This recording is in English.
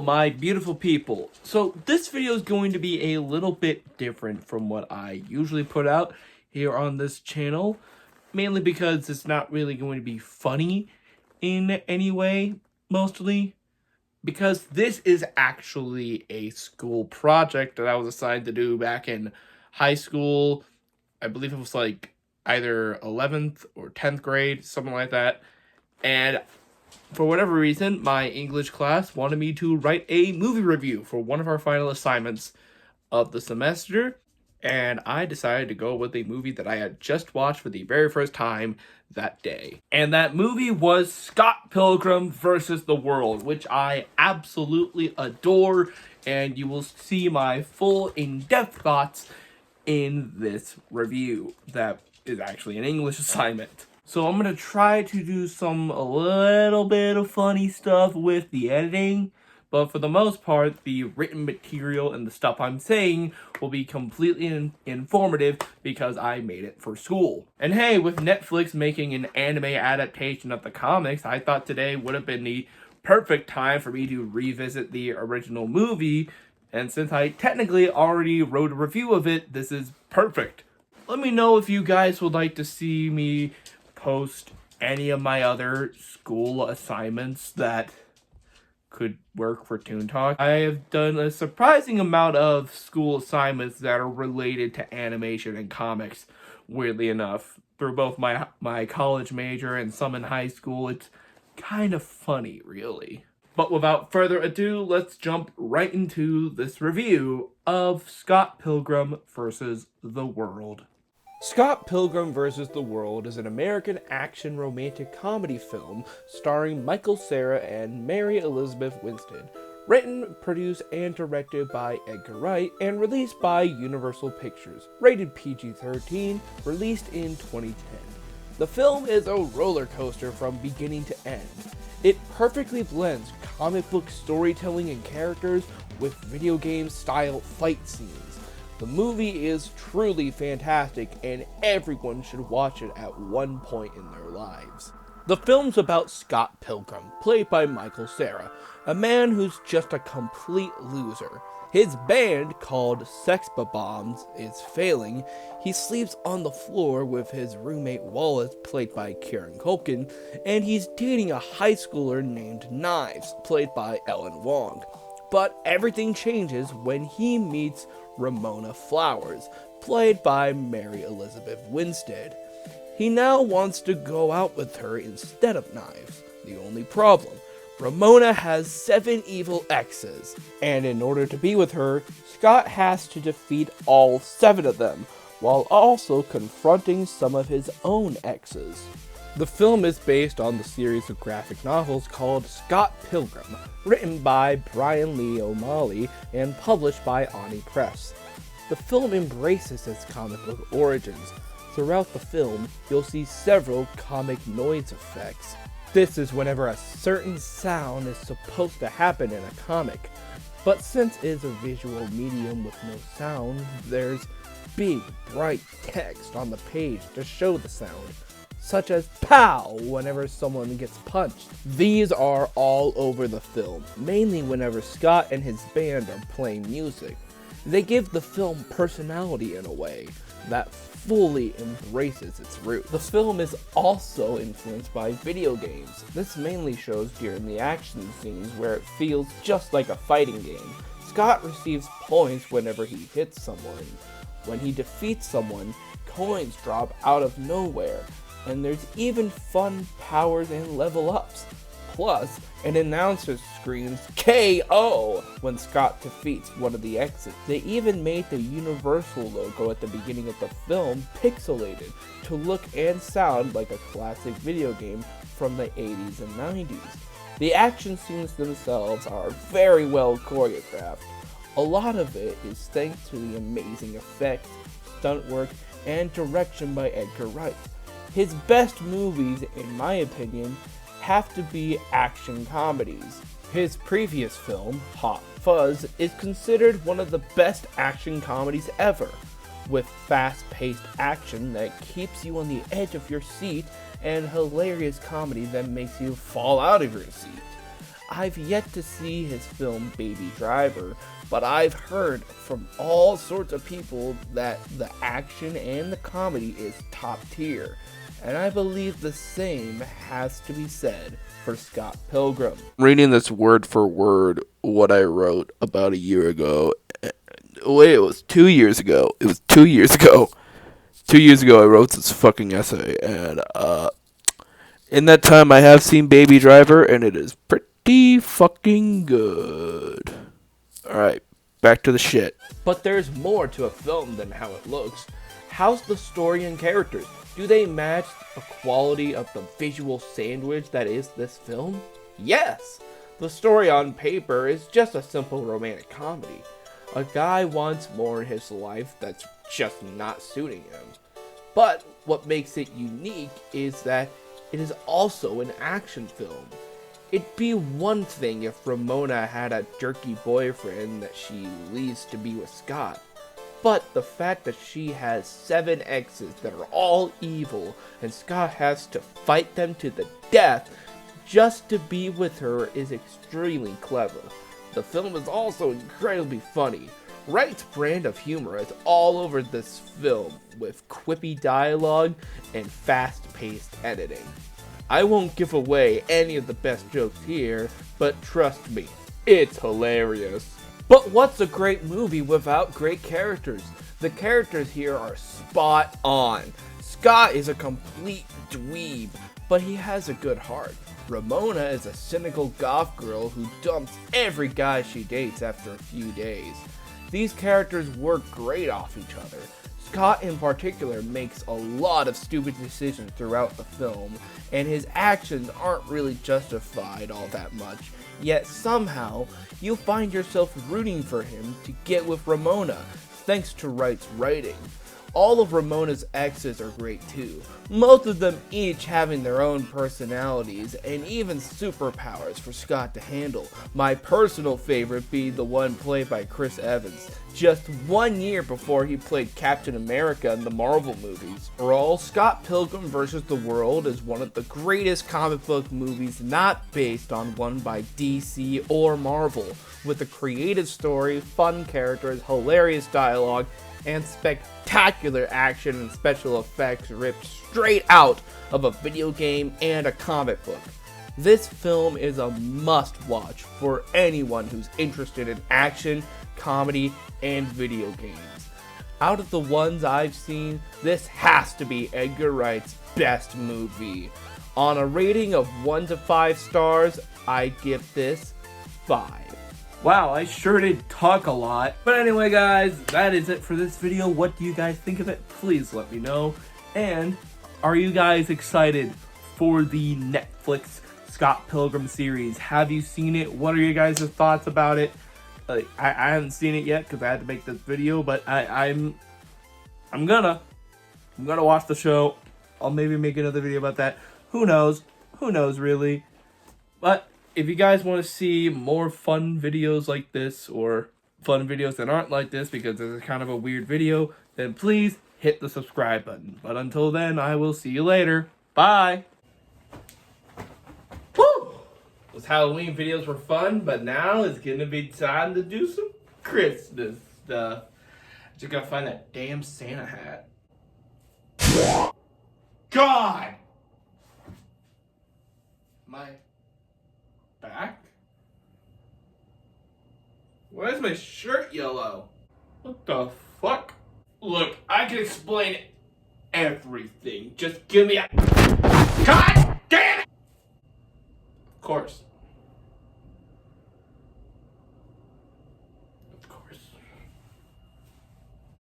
my beautiful people. So this video is going to be a little bit different from what I usually put out here on this channel, mainly because it's not really going to be funny in any way, mostly because this is actually a school project that I was assigned to do back in high school. I believe it was like either 11th or 10th grade, something like that. And for whatever reason, my English class wanted me to write a movie review for one of our final assignments of the semester, and I decided to go with a movie that I had just watched for the very first time that day. And that movie was Scott Pilgrim versus the World, which I absolutely adore, and you will see my full in-depth thoughts in this review that is actually an English assignment. So I'm going to try to do a little bit of funny stuff with the editing, but for the most part, the written material and the stuff I'm saying will be completely informative because I made it for school. And hey, with Netflix making an anime adaptation of the comics, I thought today would have been the perfect time for me to revisit the original movie, and since I technically already wrote a review of it, this is perfect. Let me know if you guys would like to see me post any of my other school assignments that could work for Toon Talk. I have done a surprising amount of school assignments that are related to animation and comics, weirdly enough. Through both my college major and some in high school, it's kind of funny, really. But without further ado, let's jump right into this review of Scott Pilgrim versus the World. Scott Pilgrim vs. the World is an American action romantic comedy film starring Michael Cera and Mary Elizabeth Winstead, written, produced, and directed by Edgar Wright, and released by Universal Pictures, rated PG-13, released in 2010. The film is a roller coaster from beginning to end. It perfectly blends comic book storytelling and characters with video game style fight scenes. The movie is truly fantastic, and everyone should watch it at one point in their lives. The film's about Scott Pilgrim, played by Michael Cera, a man who's just a complete loser. His band, called Sex Bombs, is failing. He sleeps on the floor with his roommate Wallace, played by Kieran Culkin, and he's dating a high schooler named Knives, played by Ellen Wong. But everything changes when he meets Ramona Flowers, played by Mary Elizabeth Winstead. He now wants to go out with her instead of Knives. The only problem, Ramona has 7 evil exes, and in order to be with her, Scott has to defeat all 7 of them, while also confronting some of his own exes. The film is based on the series of graphic novels called Scott Pilgrim, written by Brian Lee O'Malley and published by Oni Press. The film embraces its comic book origins. Throughout the film, you'll see several comic noise effects. This is whenever a certain sound is supposed to happen in a comic, but since it is a visual medium with no sound, there's big, bright text on the page to show the sound, such as POW whenever someone gets punched. These are all over the film, mainly whenever Scott and his band are playing music. They give the film personality in a way that fully embraces its roots. The film is also influenced by video games. This mainly shows during the action scenes where it feels just like a fighting game. Scott receives points whenever he hits someone. When he defeats someone, coins drop out of nowhere, and there's even fun powers and level ups. Plus, an announcer screams KO when Scott defeats one of the exes. They even made the Universal logo at the beginning of the film pixelated to look and sound like a classic video game from the 80s and 90s. The action scenes themselves are very well choreographed. A lot of it is thanks to the amazing effects, stunt work, and direction by Edgar Wright. His best movies, in my opinion, have to be action comedies. His previous film, Hot Fuzz, is considered one of the best action comedies ever, with fast-paced action that keeps you on the edge of your seat and hilarious comedy that makes you fall out of your seat. I've yet to see his film Baby Driver, but I've heard from all sorts of people that the action and the comedy is top tier, and I believe the same has to be said for Scott Pilgrim. Reading this word for word, what I wrote about a year ago. Wait, it was 2 years ago. It was 2 years ago. 2 years ago, I wrote this fucking essay, and in that time, I have seen Baby Driver, and it is pretty fucking good. Alright, back to the shit. But there's more to a film than how it looks. How's the story and characters? Do they match the quality of the visual sandwich that is this film? Yes! The story on paper is just a simple romantic comedy. A guy wants more in his life that's just not suiting him. But what makes it unique is that it is also an action film. It'd be one thing if Ramona had a jerky boyfriend that she leaves to be with Scott. But the fact that she has 7 exes that are all evil and Scott has to fight them to the death just to be with her is extremely clever. The film is also incredibly funny. Wright's brand of humor is all over this film with quippy dialogue and fast-paced editing. I won't give away any of the best jokes here, but trust me, it's hilarious. But what's a great movie without great characters? The characters here are spot on. Scott is a complete dweeb, but he has a good heart. Ramona is a cynical goth girl who dumps every guy she dates after a few days. These characters work great off each other. Scott in particular makes a lot of stupid decisions throughout the film, and his actions aren't really justified all that much, yet somehow you'll find yourself rooting for him to get with Ramona, thanks to Wright's writing. All of Ramona's exes are great too, most of them each having their own personalities and even superpowers for Scott to handle. My personal favorite being the one played by Chris Evans, just 1 year before he played Captain America in the Marvel movies. Overall, Scott Pilgrim vs. the World is one of the greatest comic book movies not based on one by DC or Marvel, with a creative story, fun characters, hilarious dialogue, and spectacular action and special effects ripped straight out of a video game and a comic book. This film is a must-watch for anyone who's interested in action, comedy, and video games. Out of the ones I've seen, this has to be Edgar Wright's best movie. On a rating of 1 to 5 stars, I give this 5. Wow, I sure did talk a lot. But anyway, guys, that is it for this video. What do you guys think of it? Please let me know. And are you guys excited for the Netflix Scott Pilgrim series? Have you seen it? What are your guys' thoughts about it? I haven't seen it yet because I had to make this video, but I'm gonna watch the show. I'll maybe make another video about that. Who knows? Who knows, really? But if you guys want to see more fun videos like this, or fun videos that aren't like this because this is kind of a weird video, then please hit the subscribe button. But until then, I will see you later. Bye! Woo! Those Halloween videos were fun, but now it's gonna be time to do some Christmas stuff. I just gotta find that damn Santa hat. God! My back? Why is my shirt yellow? What the fuck? Look, I can explain everything. Just give me a... God damn it! Of course.